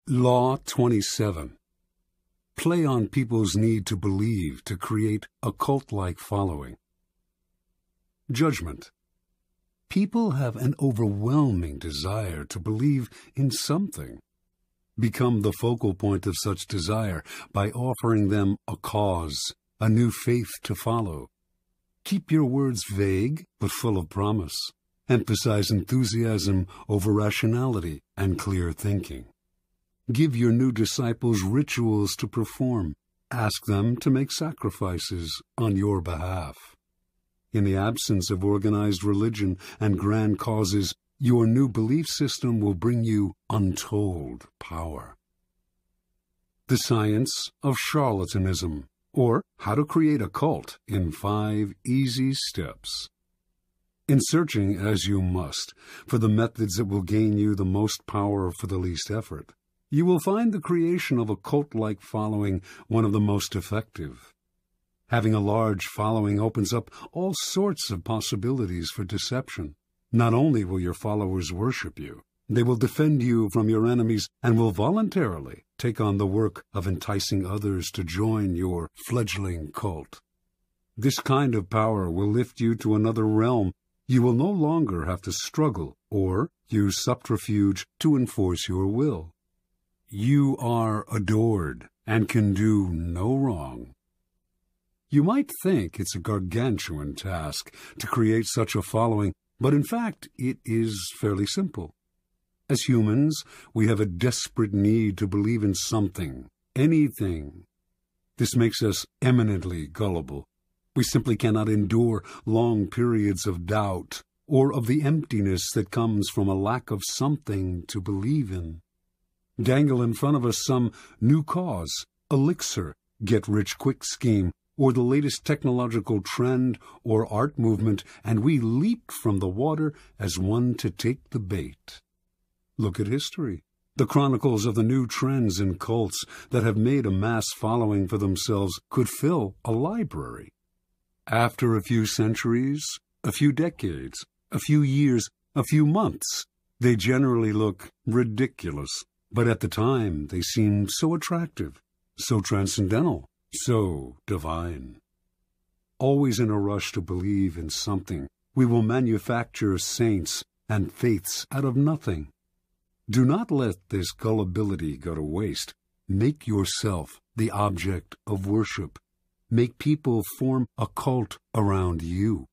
Law 27. Play on people's need to believe to create a cult-like following. Judgment. People have an overwhelming desire to believe in something. Become the focal point of such desire by offering them a cause, a new faith to follow. Keep your words vague but full of promise. Emphasize enthusiasm over rationality and clear thinking. Give your new disciples rituals to perform. Ask them to make sacrifices on your behalf. In the absence of organized religion and grand causes, your new belief system will bring you untold power. The Science of Charlatanism, or How to Create a Cult in 5 Easy Steps. In searching, as you must, for the methods that will gain you the most power for the least effort, you will find the creation of a cult-like following one of the most effective. Having a large following opens up all sorts of possibilities for deception. Not only will your followers worship you, they will defend you from your enemies and will voluntarily take on the work of enticing others to join your fledgling cult. This kind of power will lift you to another realm. You will no longer have to struggle or use subterfuge to enforce your will. You are adored and can do no wrong. You might think it's a gargantuan task to create such a following, but in fact it is fairly simple. As humans, we have a desperate need to believe in something, anything. This makes us eminently gullible. We simply cannot endure long periods of doubt or of the emptiness that comes from a lack of something to believe in. Dangle in front of us some new cause, elixir, get-rich-quick scheme, or the latest technological trend or art movement, and we leap from the water as one to take the bait. Look at history, the chronicles of the new trends in cults that have made a mass following for themselves could fill a library. After a few centuries, a few decades, a few years, a few months, they generally look ridiculous, but at the time they seem so attractive, so transcendental, so divine. Always in a rush to believe in something, we will manufacture saints and faiths out of nothing. Do not let this gullibility go to waste. Make yourself the object of worship. Make people form a cult around you.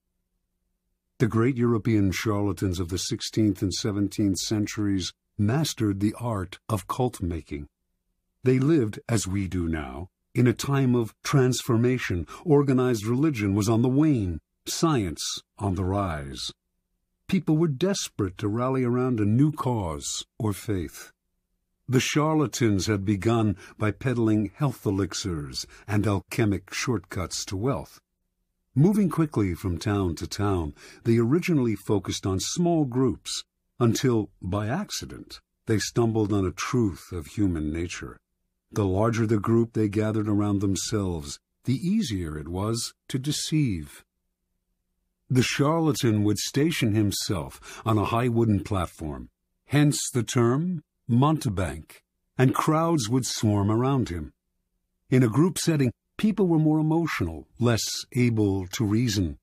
The great European charlatans of the 16th and 17th centuries mastered the art of cult-making. They lived, as we do now, in a time of transformation. Organized religion was on the wane, science on the rise. People were desperate to rally around a new cause or faith. The charlatans had begun by peddling health elixirs and alchemic shortcuts to wealth. Moving quickly from town to town, they originally focused on small groups until, by accident, they stumbled on a truth of human nature. The larger the group they gathered around themselves, the easier it was to deceive. The charlatan would station himself on a high wooden platform, hence the term mountebank, and crowds would swarm around him. In a group setting, people were more emotional, less able to reason.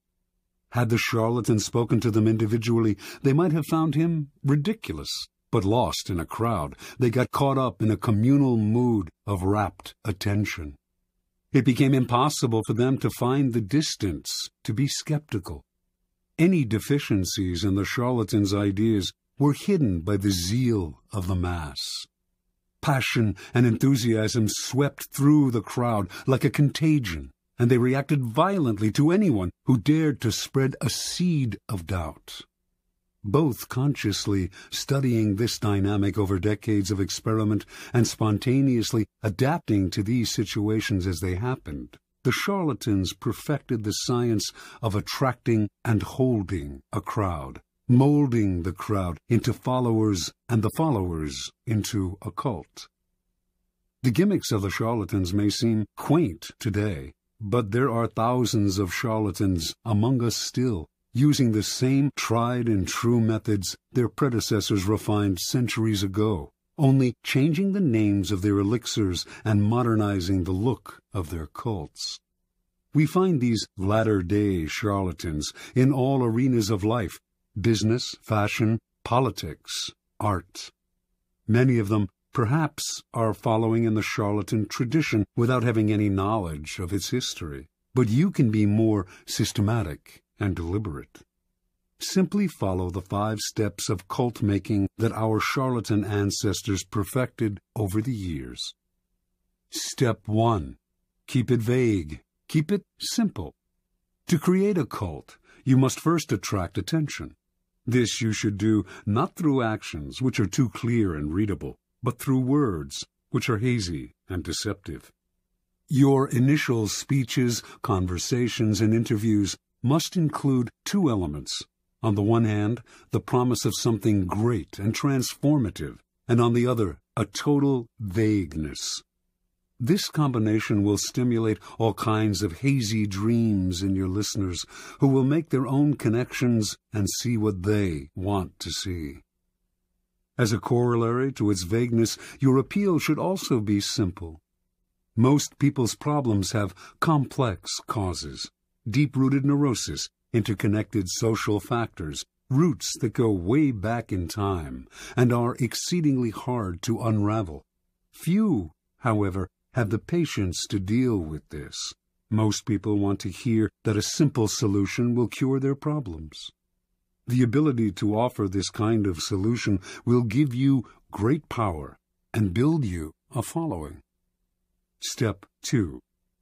Had the charlatan spoken to them individually, they might have found him ridiculous, but lost in a crowd, they got caught up in a communal mood of rapt attention. It became impossible for them to find the distance, to be skeptical. Any deficiencies in the charlatan's ideas were hidden by the zeal of the mass. Passion and enthusiasm swept through the crowd like a contagion, and they reacted violently to anyone who dared to spread a seed of doubt. Both consciously studying this dynamic over decades of experiment and spontaneously adapting to these situations as they happened, the charlatans perfected the science of attracting and holding a crowd, molding the crowd into followers and the followers into a cult. The gimmicks of the charlatans may seem quaint today, but there are thousands of charlatans among us still, using the same tried and true methods their predecessors refined centuries ago, only changing the names of their elixirs and modernizing the look of their cults. We find these latter-day charlatans in all arenas of life: business, fashion, politics, art. Many of them, perhaps, are following in the charlatan tradition without having any knowledge of its history. But you can be more systematic and deliberate. Simply follow the 5 steps of cult making that our charlatan ancestors perfected over the years. Step 1. Keep it vague. Keep it simple. To create a cult, you must first attract attention. This you should do not through actions, which are too clear and readable, but through words, which are hazy and deceptive. Your initial speeches, conversations, and interviews must include 2 elements. On the one hand, the promise of something great and transformative, and on the other, a total vagueness. This combination will stimulate all kinds of hazy dreams in your listeners, who will make their own connections and see what they want to see. As a corollary to its vagueness, your appeal should also be simple. Most people's problems have complex causes, deep-rooted neurosis, interconnected social factors, roots that go way back in time, and are exceedingly hard to unravel. Few, however, have the patience to deal with this. Most people want to hear that a simple solution will cure their problems. The ability to offer this kind of solution will give you great power and build you a following. Step 2.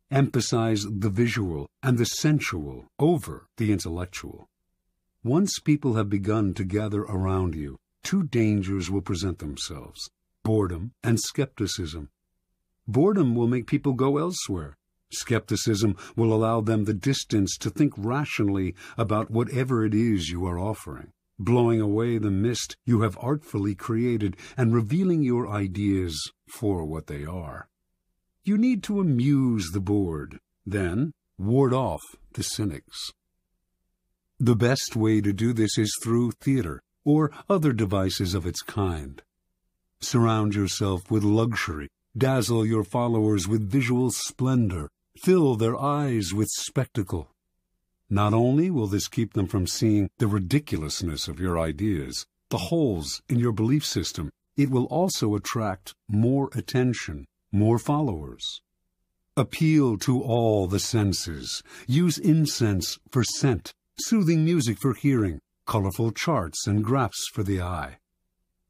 Emphasize the visual and the sensual over the intellectual. Once people have begun to gather around you, 2 dangers will present themselves: boredom and skepticism. Boredom will make people go elsewhere. Skepticism will allow them the distance to think rationally about whatever it is you are offering, blowing away the mist you have artfully created and revealing your ideas for what they are. You need to amuse the bored, then ward off the cynics. The best way to do this is through theater or other devices of its kind. Surround yourself with luxury, dazzle your followers with visual splendor, fill their eyes with spectacle. Not only will this keep them from seeing the ridiculousness of your ideas, the holes in your belief system, it will also attract more attention, more followers. Appeal to all the senses. Use incense for scent, soothing music for hearing, colorful charts and graphs for the eye.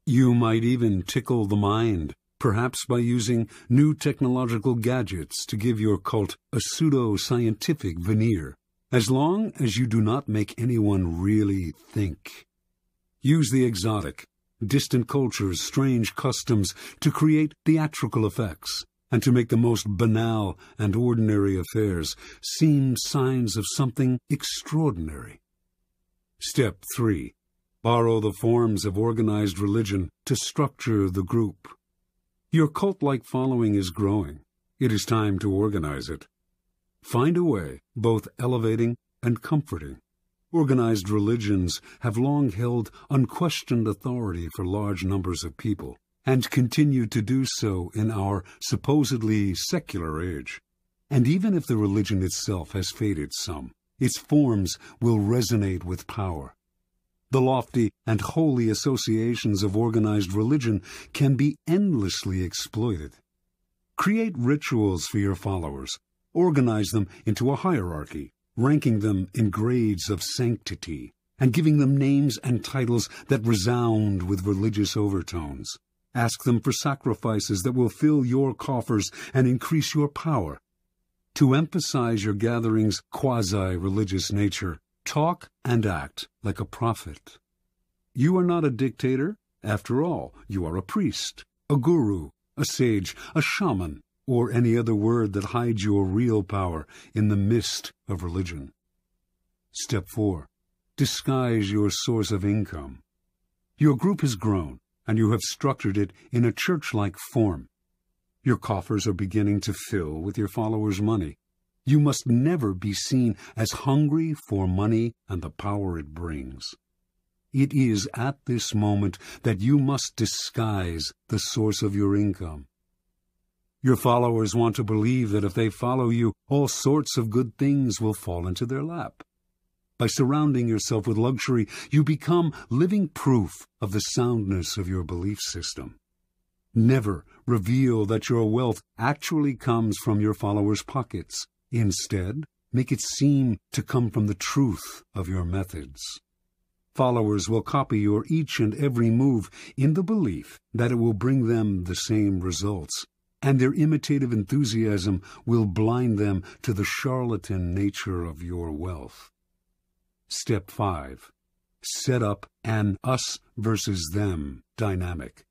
You might even tickle the mind, perhaps by using new technological gadgets to give your cult a pseudo-scientific veneer, as long as you do not make anyone really think. Use the exotic, distant cultures, strange customs to create theatrical effects, and to make the most banal and ordinary affairs seem signs of something extraordinary. Step 3. Borrow the forms of organized religion to structure the group. Your cult-like following is growing. It is time to organize it. Find a way, both elevating and comforting. Organized religions have long held unquestioned authority for large numbers of people, and continue to do so in our supposedly secular age. And even if the religion itself has faded some, its forms will resonate with power. The lofty and holy associations of organized religion can be endlessly exploited. Create rituals for your followers. Organize them into a hierarchy, ranking them in grades of sanctity, and giving them names and titles that resound with religious overtones. Ask them for sacrifices that will fill your coffers and increase your power. To emphasize your gathering's quasi-religious nature, talk and act like a prophet. You are not a dictator. After all, you are a priest, a guru, a sage, a shaman, or any other word that hides your real power in the mist of religion. Step 4. Disguise your source of income. Your group has grown, and you have structured it in a church-like form. Your coffers are beginning to fill with your followers' money. You must never be seen as hungry for money and the power it brings. It is at this moment that you must disguise the source of your income. Your followers want to believe that if they follow you, all sorts of good things will fall into their lap. By surrounding yourself with luxury, you become living proof of the soundness of your belief system. Never reveal that your wealth actually comes from your followers' pockets. Instead, make it seem to come from the truth of your methods. Followers will copy your each and every move in the belief that it will bring them the same results, and their imitative enthusiasm will blind them to the charlatan nature of your wealth. Step 5. Set up an us versus them dynamic.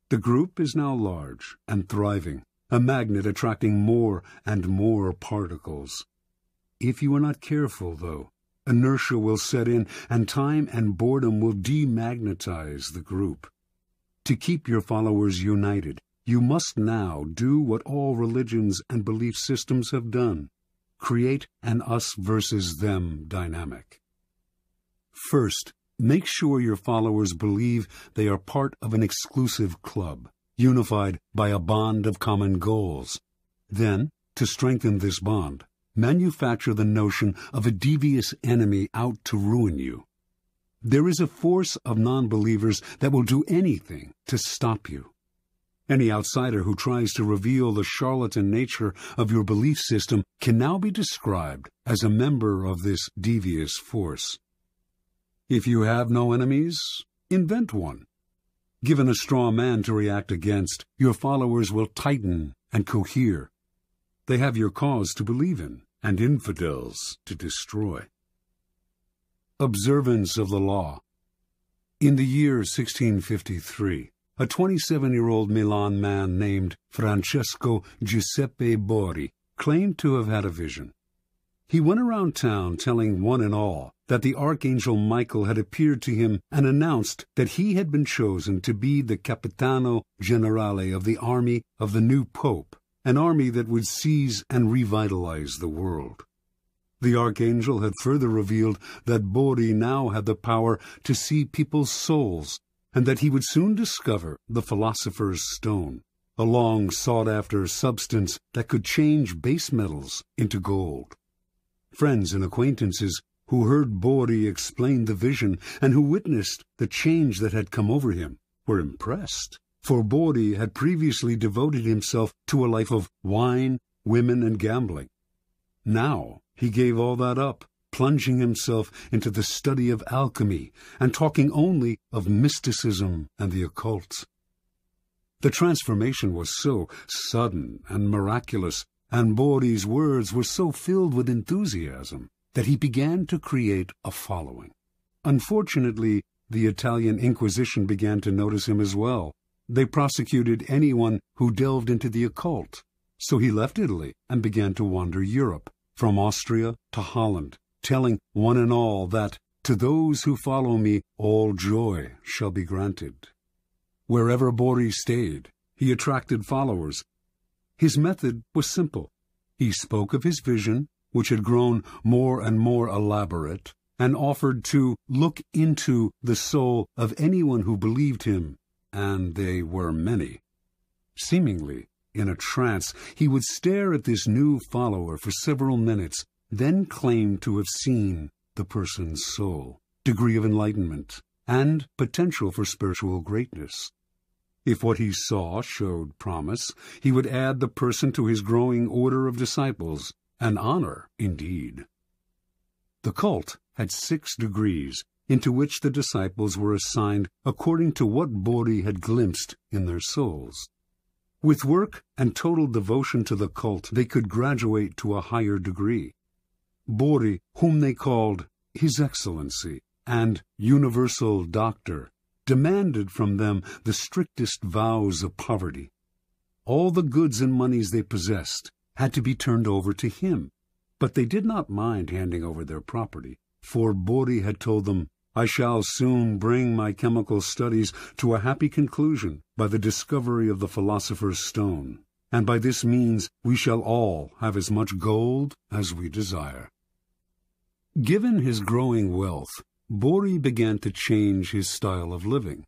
The group is now large and thriving, a magnet attracting more and more particles. If you are not careful, though, inertia will set in, and time and boredom will demagnetize the group. To keep your followers united, you must now do what all religions and belief systems have done: create an us versus them dynamic. First, make sure your followers believe they are part of an exclusive club, unified by a bond of common goals. Then, to strengthen this bond, manufacture the notion of a devious enemy out to ruin you. There is a force of non-believers that will do anything to stop you. Any outsider who tries to reveal the charlatan nature of your belief system can now be described as a member of this devious force. If you have no enemies, invent one. Given a straw man to react against, your followers will tighten and cohere. They have your cause to believe in, and infidels to destroy. Observance of the law. In the year 1653, a 27-year-old Milan man named Francesco Giuseppe Borri claimed to have had a vision. He went around town telling one and all that the Archangel Michael had appeared to him and announced that he had been chosen to be the Capitano Generale of the army of the new Pope, an army that would seize and revitalize the world. The Archangel had further revealed that Borri now had the power to see people's souls, and that he would soon discover the Philosopher's Stone, a long sought-after substance that could change base metals into gold. Friends and acquaintances who heard Borri explain the vision and who witnessed the change that had come over him were impressed, for Borri had previously devoted himself to a life of wine, women, and gambling. Now he gave all that up, plunging himself into the study of alchemy and talking only of mysticism and the occult. The transformation was so sudden and miraculous, and Borri's words were so filled with enthusiasm, that he began to create a following. Unfortunately, the Italian Inquisition began to notice him as well. They prosecuted anyone who delved into the occult, so he left Italy and began to wander Europe, from Austria to Holland, telling one and all that, "To those who follow me, all joy shall be granted." Wherever Borri stayed, he attracted followers. His method was simple. He spoke of his vision, which had grown more and more elaborate, and offered to look into the soul of anyone who believed him, and they were many. Seemingly in a trance, he would stare at this new follower for several minutes, then claim to have seen the person's soul, degree of enlightenment, and potential for spiritual greatness. If what he saw showed promise, he would add the person to his growing order of disciples, an honor indeed. The cult had 6 degrees, into which the disciples were assigned according to what Borri had glimpsed in their souls. With work and total devotion to the cult, they could graduate to a higher degree. Borri, whom they called His Excellency and Universal Doctor, demanded from them the strictest vows of poverty. All the goods and monies they possessed had to be turned over to him, but they did not mind handing over their property, for Borri had told them, "I shall soon bring my chemical studies to a happy conclusion by the discovery of the Philosopher's Stone, and by this means we shall all have as much gold as we desire." Given his growing wealth, Bori began to change his style of living.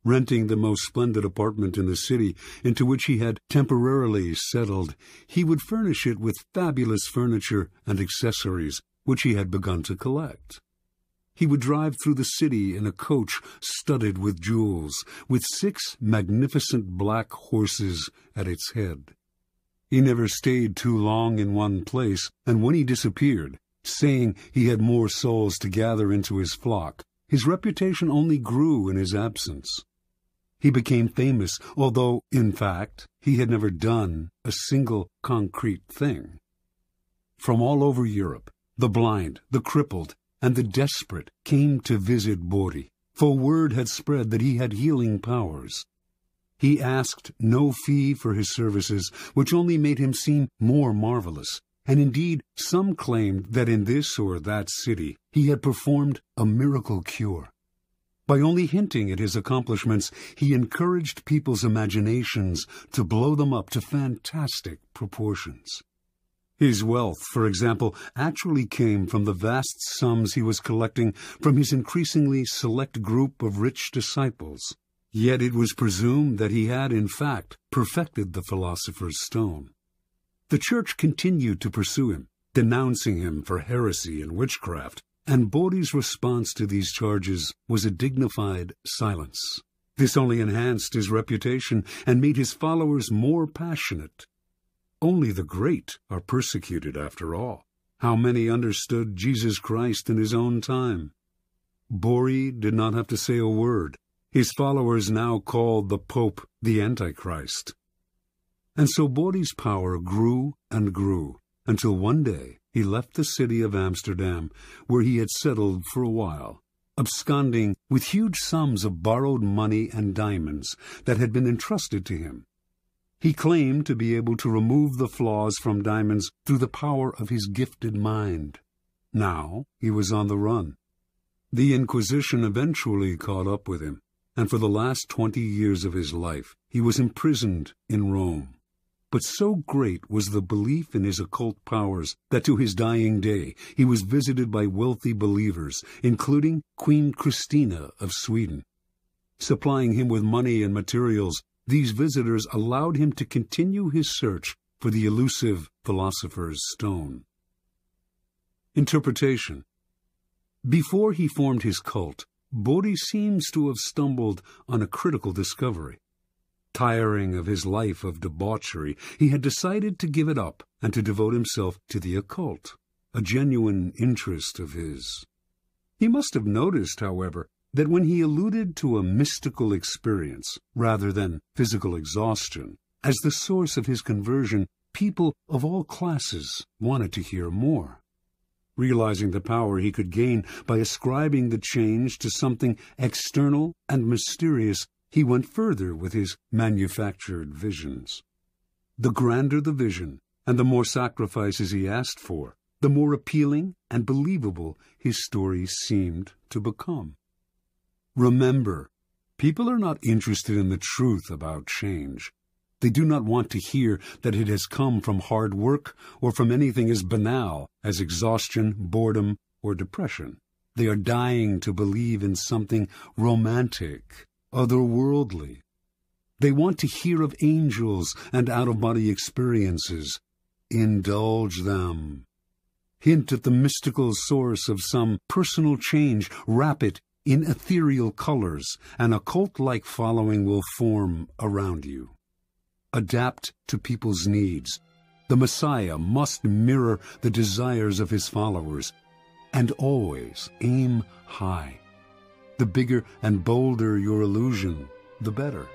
Renting the most splendid apartment in the city into which he had temporarily settled, he would furnish it with fabulous furniture and accessories which he had begun to collect. He would drive through the city in a coach studded with jewels, with 6 magnificent black horses at its head. He never stayed too long in one place, and when he disappeared, saying he had more souls to gather into his flock, his reputation only grew in his absence. He became famous, although, in fact, he had never done a single concrete thing. From all over Europe, the blind, the crippled, and the desperate came to visit Bori, for word had spread that he had healing powers. He asked no fee for his services, which only made him seem more marvelous, and indeed some claimed that in this or that city he had performed a miracle cure. By only hinting at his accomplishments, he encouraged people's imaginations to blow them up to fantastic proportions. His wealth, for example, actually came from the vast sums he was collecting from his increasingly select group of rich disciples. Yet it was presumed that he had, in fact, perfected the philosopher's stone. The Church continued to pursue him, denouncing him for heresy and witchcraft, and Bori's response to these charges was a dignified silence. This only enhanced his reputation and made his followers more passionate. Only the great are persecuted, after all. How many understood Jesus Christ in his own time? Bori did not have to say a word. His followers now called the Pope the Antichrist. And so Bori's power grew and grew, until one day he left the city of Amsterdam, where he had settled for a while, absconding with huge sums of borrowed money and diamonds that had been entrusted to him. He claimed to be able to remove the flaws from diamonds through the power of his gifted mind. Now he was on the run. The Inquisition eventually caught up with him, and for the last 20 years of his life he was imprisoned in Rome. But so great was the belief in his occult powers that to his dying day he was visited by wealthy believers, including Queen Christina of Sweden. Supplying him with money and materials, these visitors allowed him to continue his search for the elusive philosopher's stone. Interpretation. Before he formed his cult, Bori seems to have stumbled on a critical discovery. Tiring of his life of debauchery, he had decided to give it up and to devote himself to the occult, a genuine interest of his. He must have noticed, however, that when he alluded to a mystical experience rather than physical exhaustion as the source of his conversion, people of all classes wanted to hear more. Realizing the power he could gain by ascribing the change to something external and mysterious, he went further with his manufactured visions. The grander the vision, and the more sacrifices he asked for, the more appealing and believable his story seemed to become. Remember, people are not interested in the truth about change. They do not want to hear that it has come from hard work or from anything as banal as exhaustion, boredom, or depression. They are dying to believe in something romantic, otherworldly. They want to hear of angels and out-of-body experiences. Indulge them. Hint at the mystical source of some personal change. Wrap it in ethereal colors, and a cult-like following will form around you. Adapt to people's needs. The Messiah must mirror the desires of his followers, and always aim high. The bigger and bolder your illusion, the better.